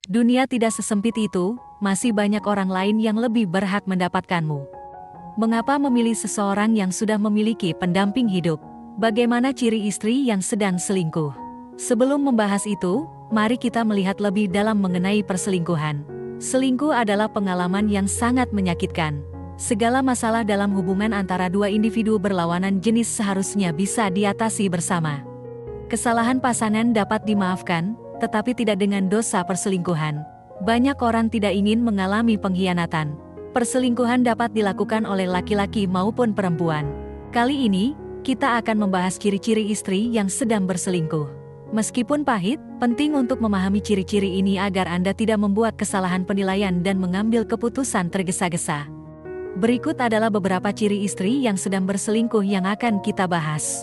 Dunia tidak sesempit itu, masih banyak orang lain yang lebih berhak mendapatkanmu. Mengapa memilih seseorang yang sudah memiliki pendamping hidup? Bagaimana ciri istri yang sedang selingkuh? Sebelum membahas itu, mari kita melihat lebih dalam mengenai perselingkuhan. Selingkuh adalah pengalaman yang sangat menyakitkan. Segala masalah dalam hubungan antara dua individu berlawanan jenis seharusnya bisa diatasi bersama. Kesalahan pasangan dapat dimaafkan, tetapi tidak dengan dosa perselingkuhan. Banyak orang tidak ingin mengalami pengkhianatan. Perselingkuhan dapat dilakukan oleh laki-laki maupun perempuan. Kali ini, kita akan membahas ciri-ciri istri yang sedang berselingkuh. Meskipun pahit, penting untuk memahami ciri-ciri ini agar Anda tidak membuat kesalahan penilaian dan mengambil keputusan tergesa-gesa. Berikut adalah beberapa ciri istri yang sedang berselingkuh yang akan kita bahas.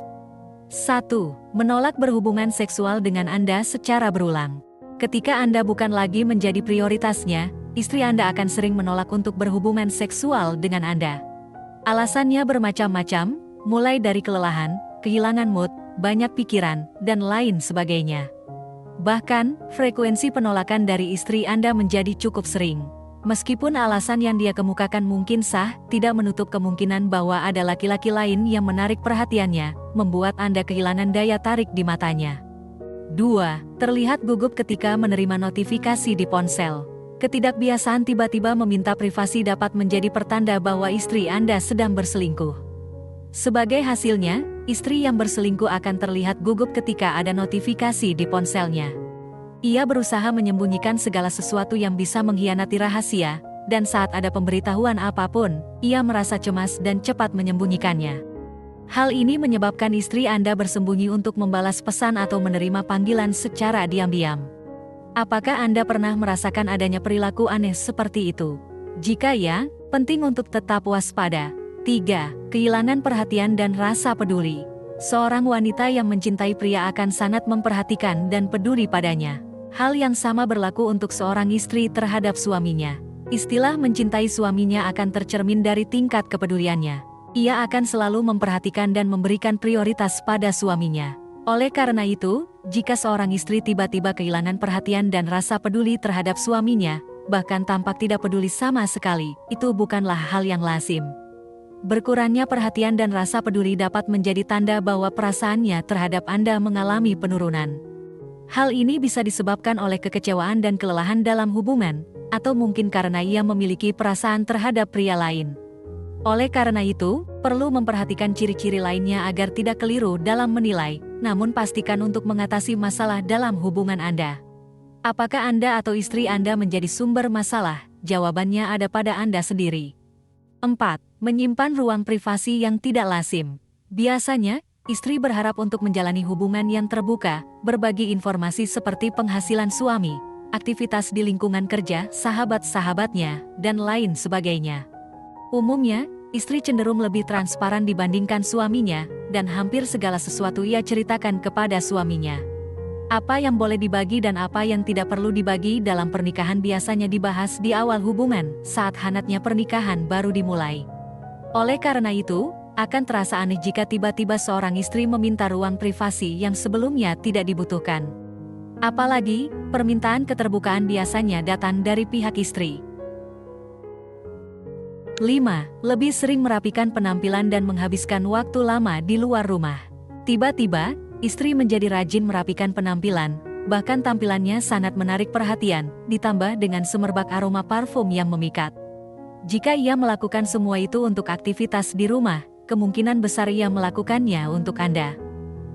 1. Menolak berhubungan seksual dengan Anda secara berulang. Ketika Anda bukan lagi menjadi prioritasnya, istri Anda akan sering menolak untuk berhubungan seksual dengan Anda. Alasannya bermacam-macam, mulai dari kelelahan, kehilangan mood, banyak pikiran, dan lain sebagainya. Bahkan, frekuensi penolakan dari istri Anda menjadi cukup sering. Meskipun alasan yang dia kemukakan mungkin sah, tidak menutup kemungkinan bahwa ada laki-laki lain yang menarik perhatiannya, membuat Anda kehilangan daya tarik di matanya. 2. Terlihat gugup ketika menerima notifikasi di ponsel. Ketidakbiasaan tiba-tiba meminta privasi dapat menjadi pertanda bahwa istri Anda sedang berselingkuh. Sebagai hasilnya, istri yang berselingkuh akan terlihat gugup ketika ada notifikasi di ponselnya. Ia berusaha menyembunyikan segala sesuatu yang bisa mengkhianati rahasia, dan saat ada pemberitahuan apapun, ia merasa cemas dan cepat menyembunyikannya. Hal ini menyebabkan istri Anda bersembunyi untuk membalas pesan atau menerima panggilan secara diam-diam. Apakah Anda pernah merasakan adanya perilaku aneh seperti itu? Jika ya, penting untuk tetap waspada. 3. Kehilangan perhatian dan rasa peduli. Seorang wanita yang mencintai pria akan sangat memperhatikan dan peduli padanya. Hal yang sama berlaku untuk seorang istri terhadap suaminya. Istilah mencintai suaminya akan tercermin dari tingkat kepeduliannya. Ia akan selalu memperhatikan dan memberikan prioritas pada suaminya. Oleh karena itu, jika seorang istri tiba-tiba kehilangan perhatian dan rasa peduli terhadap suaminya, bahkan tampak tidak peduli sama sekali, itu bukanlah hal yang lazim. Berkurangnya perhatian dan rasa peduli dapat menjadi tanda bahwa perasaannya terhadap Anda mengalami penurunan. Hal ini bisa disebabkan oleh kekecewaan dan kelelahan dalam hubungan, atau mungkin karena ia memiliki perasaan terhadap pria lain. Oleh karena itu, perlu memperhatikan ciri-ciri lainnya agar tidak keliru dalam menilai, namun pastikan untuk mengatasi masalah dalam hubungan Anda. Apakah Anda atau istri Anda menjadi sumber masalah? Jawabannya ada pada Anda sendiri. 4. Menyimpan ruang privasi yang tidak lazim. Biasanya, istri berharap untuk menjalani hubungan yang terbuka, berbagi informasi seperti penghasilan suami, aktivitas di lingkungan kerja, sahabat-sahabatnya, dan lain sebagainya. Umumnya, istri cenderung lebih transparan dibandingkan suaminya, dan hampir segala sesuatu ia ceritakan kepada suaminya. Apa yang boleh dibagi dan apa yang tidak perlu dibagi dalam pernikahan biasanya dibahas di awal hubungan, saat hangatnya pernikahan baru dimulai. Oleh karena itu, akan terasa aneh jika tiba-tiba seorang istri meminta ruang privasi yang sebelumnya tidak dibutuhkan. Apalagi, permintaan keterbukaan biasanya datang dari pihak istri. 5. Lebih sering merapikan penampilan dan menghabiskan waktu lama di luar rumah. Tiba-tiba, istri menjadi rajin merapikan penampilan, bahkan tampilannya sangat menarik perhatian, ditambah dengan semerbak aroma parfum yang memikat. Jika ia melakukan semua itu untuk aktivitas di rumah, kemungkinan besar ia melakukannya untuk Anda.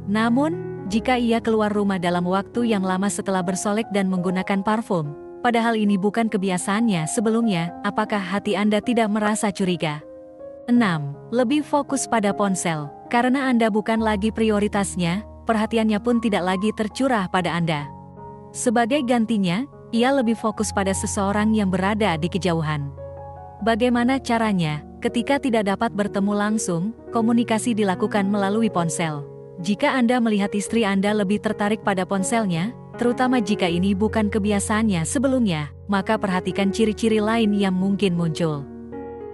Namun, jika ia keluar rumah dalam waktu yang lama setelah bersolek dan menggunakan parfum, padahal ini bukan kebiasaannya sebelumnya, apakah hati Anda tidak merasa curiga? 6. Lebih fokus pada ponsel. Karena Anda bukan lagi prioritasnya, perhatiannya pun tidak lagi tercurah pada Anda. Sebagai gantinya, ia lebih fokus pada seseorang yang berada di kejauhan. Bagaimana caranya? Ketika tidak dapat bertemu langsung, komunikasi dilakukan melalui ponsel. Jika Anda melihat istri Anda lebih tertarik pada ponselnya, terutama jika ini bukan kebiasaannya sebelumnya, maka perhatikan ciri-ciri lain yang mungkin muncul.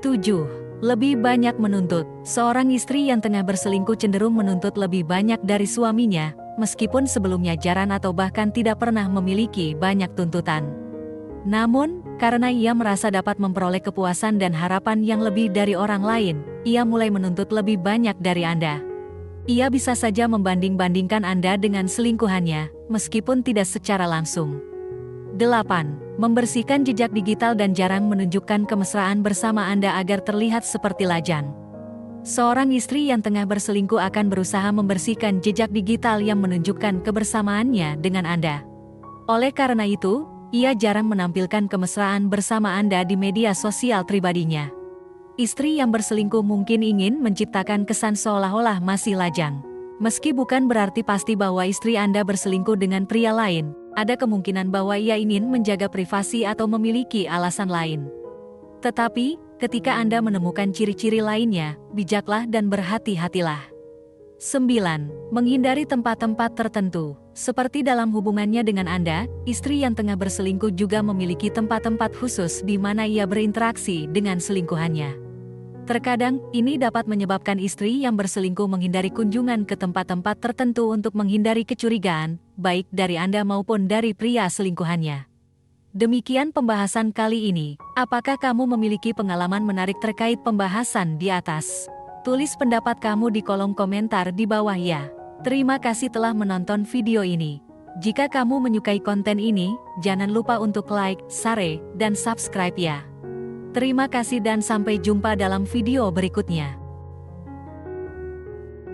7. Lebih banyak menuntut. Seorang istri yang tengah berselingkuh cenderung menuntut lebih banyak dari suaminya, meskipun sebelumnya jarang atau bahkan tidak pernah memiliki banyak tuntutan. Namun, karena ia merasa dapat memperoleh kepuasan dan harapan yang lebih dari orang lain, ia mulai menuntut lebih banyak dari Anda. Ia bisa saja membanding-bandingkan Anda dengan selingkuhannya, meskipun tidak secara langsung. 8. Membersihkan jejak digital dan jarang menunjukkan kemesraan bersama Anda agar terlihat seperti lajang. Seorang istri yang tengah berselingkuh akan berusaha membersihkan jejak digital yang menunjukkan kebersamaannya dengan Anda. Oleh karena itu, ia jarang menampilkan kemesraan bersama Anda di media sosial pribadinya. Istri yang berselingkuh mungkin ingin menciptakan kesan seolah-olah masih lajang. Meski bukan berarti pasti bahwa istri Anda berselingkuh dengan pria lain, ada kemungkinan bahwa ia ingin menjaga privasi atau memiliki alasan lain. Tetapi, ketika Anda menemukan ciri-ciri lainnya, bijaklah dan berhati-hatilah. 9. Menghindari tempat-tempat tertentu. Seperti dalam hubungannya dengan Anda, istri yang tengah berselingkuh juga memiliki tempat-tempat khusus di mana ia berinteraksi dengan selingkuhannya. Terkadang, ini dapat menyebabkan istri yang berselingkuh menghindari kunjungan ke tempat-tempat tertentu untuk menghindari kecurigaan, baik dari Anda maupun dari pria selingkuhannya. Demikian pembahasan kali ini. Apakah kamu memiliki pengalaman menarik terkait pembahasan di atas? Tulis pendapat kamu di kolom komentar di bawah ya. Terima kasih telah menonton video ini. Jika kamu menyukai konten ini, jangan lupa untuk like, share, dan subscribe ya. Terima kasih dan sampai jumpa dalam video berikutnya.